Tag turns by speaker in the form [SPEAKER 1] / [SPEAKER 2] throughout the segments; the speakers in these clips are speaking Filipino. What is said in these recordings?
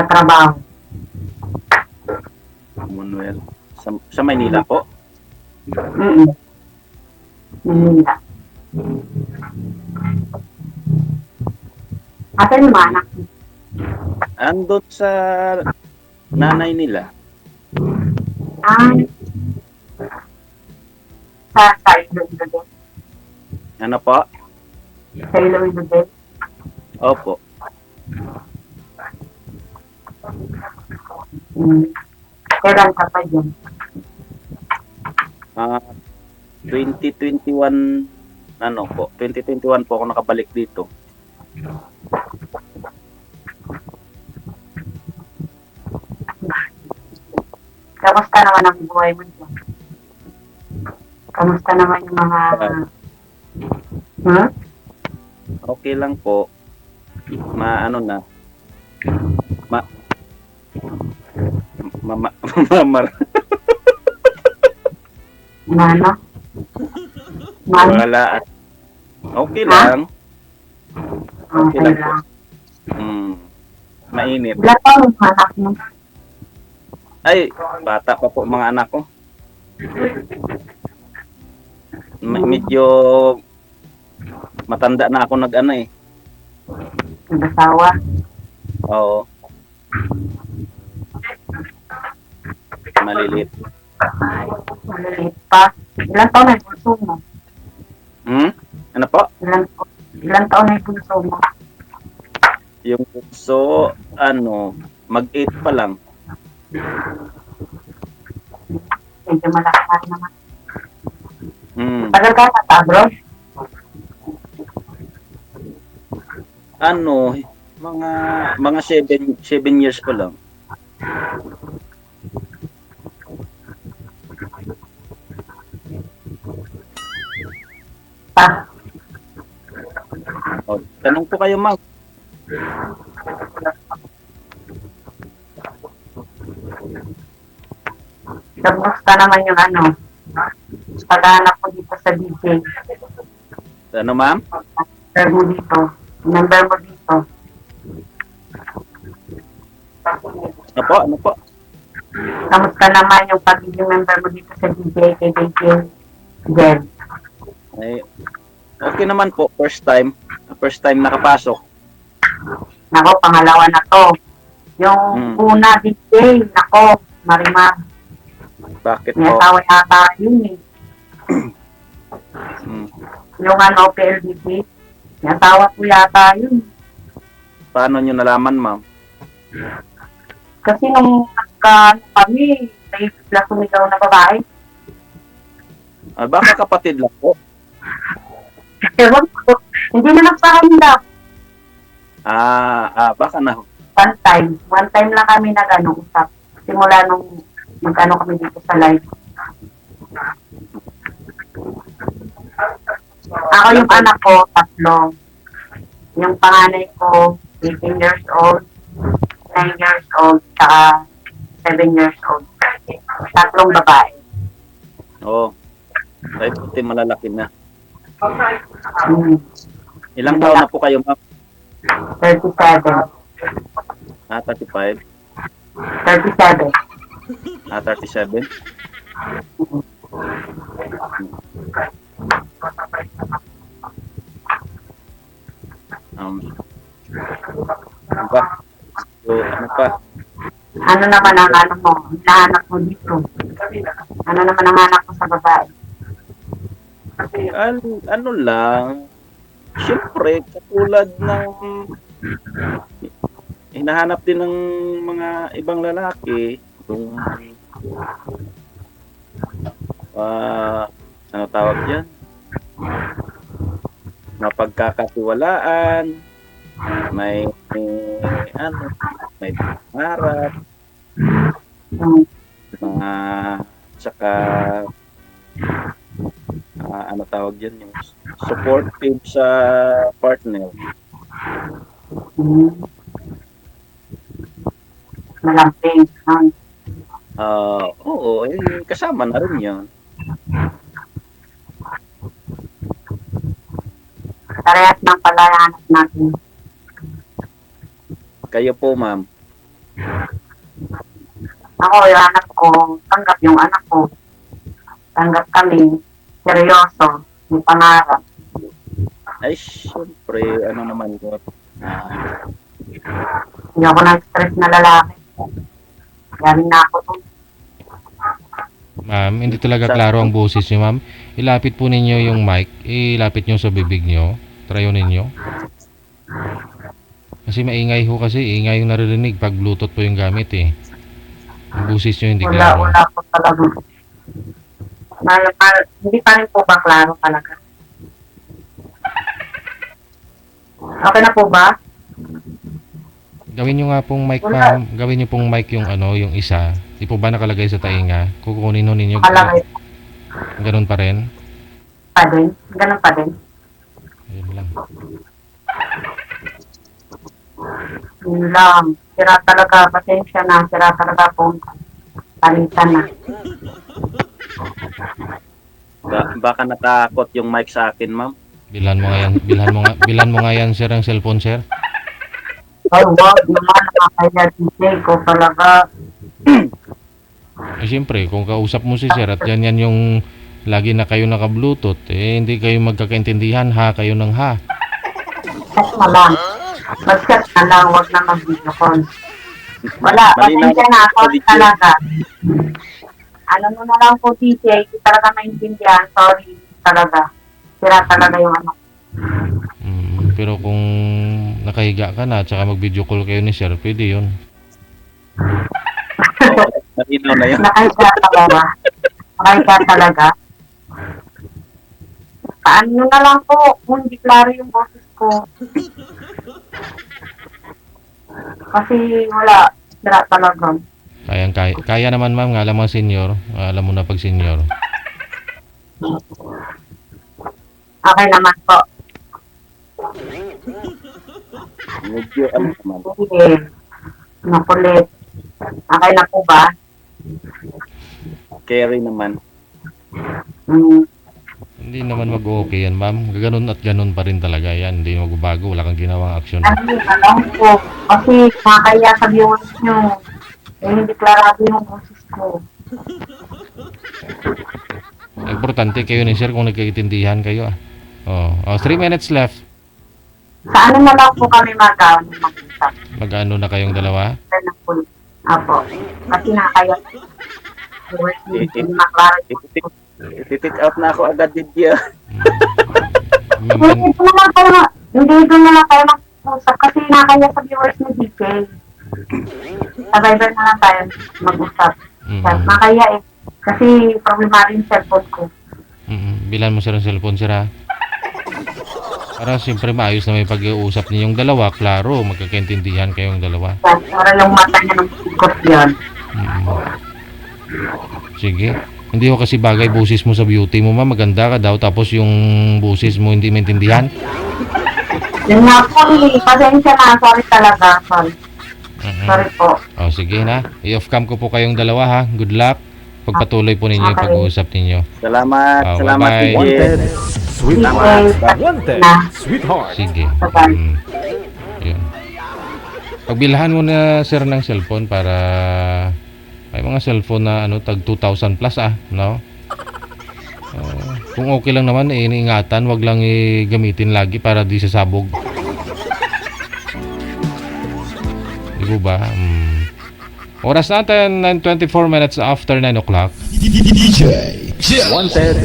[SPEAKER 1] nagtatrabaho.
[SPEAKER 2] Manuel. Sa Maynila po?
[SPEAKER 1] Mm. Manila. Asan yung mga anak mo?
[SPEAKER 2] Andun sa nanay nila.
[SPEAKER 1] Ah, sa Iloilo din.
[SPEAKER 2] Ano po?
[SPEAKER 1] Sa Iloilo din.
[SPEAKER 2] Opo.
[SPEAKER 1] Kailan ka pa dyan?
[SPEAKER 2] 2021 ano po, 2021 po ako nakabalik dito.
[SPEAKER 1] Kamusta naman ang buhay mo dyan? Kamusta naman yung mga... Hmm?
[SPEAKER 2] Okay lang po. Maano na. Ma mama mamar
[SPEAKER 1] Ano? Mano?
[SPEAKER 2] wala. Okay lang. Okay lang po. Mainit.
[SPEAKER 1] Ilan taon yung anak mo?
[SPEAKER 2] Ay, bata pa po mga anak ko. Medyo matanda na ako nag-ano eh.
[SPEAKER 1] Nag-asawa?
[SPEAKER 2] Oo. Maliliit.
[SPEAKER 1] Maliliit pa. Ilan taon na yung bunso mo?
[SPEAKER 2] Ano po?
[SPEAKER 1] Ilan taon na yung bunso mo?
[SPEAKER 2] Yung so ano, mag-8 pa lang.
[SPEAKER 1] Medyo malaki na rin naman.
[SPEAKER 2] Tagal
[SPEAKER 1] ka sa abroad?
[SPEAKER 2] Ano, mga 7 years pa lang. Tanong po kayo, ma'am.
[SPEAKER 1] Kamusta naman yung ano? Pag-aanap ko dito sa DJ.
[SPEAKER 2] Ano, ma'am?
[SPEAKER 1] Number mo dito.
[SPEAKER 2] Ano po?
[SPEAKER 1] Kamusta naman yung pagiging member mo dito sa DJ kay DJ Jen?
[SPEAKER 2] Ay, okay naman po. First time nakapasok.
[SPEAKER 1] Nako, pangalawa na to. Yung una DJ, nako, Marimar.
[SPEAKER 2] Bakit po?
[SPEAKER 1] May asawa yata yun eh. Yung ano, PLDT. May asawa ko yata yun.
[SPEAKER 2] Paano nyo nalaman, ma'am?
[SPEAKER 1] Kasi nung kami, may bigla sumigaw na babae.
[SPEAKER 2] Baka kapatid lang po.
[SPEAKER 1] Ewan ko, hindi na nagpakamdap.
[SPEAKER 2] Baka na.
[SPEAKER 1] One time lang kami usap. Simula nung magkano kami dito sa live. Ako yung anak ko, 3. Yung panganay ko, 18 years old, 9 years old, saka 7 years old. 3 babae.
[SPEAKER 2] Oo. Ay, puti malalaki na. Ilang
[SPEAKER 1] Malala.
[SPEAKER 2] taon na po kayo, ma'am?
[SPEAKER 1] 37.
[SPEAKER 2] 35?
[SPEAKER 1] 37.
[SPEAKER 2] 37? Ano pa? Ano pa?
[SPEAKER 1] Ano naman ang ano mo? Hinahanap mo dito? Ano naman ang hanap mo sa babae?
[SPEAKER 2] Ano lang, siyempre, katulad ng hinahanap din ng mga ibang lalaki, yung ano tawag yan? Mapagkakatiwalaan, may pangarap, tsaka ano tawag yan, yung supportive sa partner.
[SPEAKER 1] Malamping.
[SPEAKER 2] Oo, kasama na rin yun.
[SPEAKER 1] Parehas ng pala hanap natin.
[SPEAKER 2] Kayo po, ma'am.
[SPEAKER 1] Ako, yung anak ko, tanggap yung anak ko. Tanggap kami, seryoso, may pangarap.
[SPEAKER 2] Ay, syempre, ano naman ko.
[SPEAKER 1] Hindi ako na-stress na lalaki. Galing na ako dun.
[SPEAKER 3] Ma'am, hindi talaga klaro ang boses niyo, ma'am. Ilapit po ninyo yung mic, ilapit niyo sa bibig niyo. Try ninyo. Kasi maingay ho kasi, ingay yung naririnig pag Bluetooth po yung gamit eh. Ang boses niyo hindi klaro.
[SPEAKER 1] Wala po talaga. Hindi pa rin po ba klaro talaga? Okay na po ba?
[SPEAKER 3] Gawin niyo nga pong mic, ma'am. Gawin niyo pong mic yung ano, yung isa. Di po ba nakalagay sa tainga? Kukunin ho ninyo.
[SPEAKER 1] Kalagay
[SPEAKER 3] Ganun pa rin.
[SPEAKER 1] pa din. Ganun pa din.
[SPEAKER 3] Ayun lang.
[SPEAKER 1] Yun lang. Sira talaga. Pasensya na. Sira talaga po. Palitan na.
[SPEAKER 2] Baka natakot yung mic sa akin, ma'am.
[SPEAKER 3] Bilhan mo nga yan. Bilhan mo nga yan, sir, ang cellphone, sir.
[SPEAKER 1] Ay, wag naman. Nakakaya DJ ko talaga.
[SPEAKER 3] Eh, siyempre, kung kausap mo si sir at yan yung lagi na kayo naka-bluetooth, eh, hindi kayo magkakaintindihan, ha, kayo ng ha.
[SPEAKER 1] Chat na lang. Mag-chat na lang. Wag na mag-video call. Wala. Pasensya na. Sorry talaga. Alam mo na lang po, DJ. Hindi talaga maintindihan. Sorry talaga. Sira talaga yung ano.
[SPEAKER 3] Pero kung nakahiga ka na at saka mag-video call kayo ni sir, pwede yun.
[SPEAKER 2] Malinaw na yun.
[SPEAKER 1] Nakahiga talaga. Nakahiga talaga. Paano na lang po kung hindi klaro yung boses ko. Kasi wala. Sira talaga.
[SPEAKER 3] Kaya naman, ma'am, nga alam mo senior, alam mo na pag senior.
[SPEAKER 1] Okay naman po.
[SPEAKER 2] Medyo, ano naman.
[SPEAKER 1] Sige. Nakulit. Okay na po ba?
[SPEAKER 2] Carry naman.
[SPEAKER 3] Hindi naman mag-okay yan, ma'am. Ganun at ganun pa rin talaga yan. Hindi magbabago, wala kang ginawang aksyon.
[SPEAKER 1] Alam po. Kasi nakakaya sa viewers nyo. Eh, hindi klarado yung boses ko.
[SPEAKER 3] Importante kayo ni sir kung nagkaiintindihan kayo. 3 minutes left.
[SPEAKER 1] Sa ano na lang po kami mag-usap?
[SPEAKER 3] Mag-ano na kayong dalawa?
[SPEAKER 1] Apo. Kasi nakakaya. Viewers nyo, hindi maklaro yung boses ko.
[SPEAKER 2] Ititik out na ako agad din diya.
[SPEAKER 1] Hindi doon na lang tayo mag-usap kasi nakakaya sa viewers ni DJ. Sa Viber na lang tayo mag-usap. Nakakaya eh. Kasi problema rin yung cellphone ko.
[SPEAKER 3] Bilan mo sir ang cellphone, sir, ha? Para siyempre maayos na may pag-uusap ninyong dalawa. Klaro, magkakaintindihan kayong dalawa.
[SPEAKER 1] Para yung mata niya ng sikot yan.
[SPEAKER 3] Sige. Hindi ko kasi bagay boses mo sa beauty mo, ma'am. Maganda ka daw. Tapos yung boses mo hindi maintindihan.
[SPEAKER 1] Yun nga po eh. Pasensya na. Sorry talaga. Sorry. Sorry po.
[SPEAKER 3] Sige na. I-off cam ko po kayong dalawa, ha. Good luck. Pagpatuloy po ninyo yung pag-uusap ninyo.
[SPEAKER 2] Salamat. Salamat,
[SPEAKER 3] bye-bye.
[SPEAKER 2] DJ.
[SPEAKER 4] Wanted, sweetheart.
[SPEAKER 1] Sige.
[SPEAKER 4] Wanted, sweetheart.
[SPEAKER 3] Sige.
[SPEAKER 1] Bye-bye.
[SPEAKER 3] Yun. Pagbilhan mo na, sir, ng cellphone para may mga cellphone na tag 2,000 plus, no? Kung okay lang naman, iniingatan, wag lang gamitin lagi para di sasabog. Di po ba? Oras natin, 9:24 minutes after 9 o'clock.
[SPEAKER 4] DJ, wanted,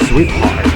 [SPEAKER 4] sweetheart.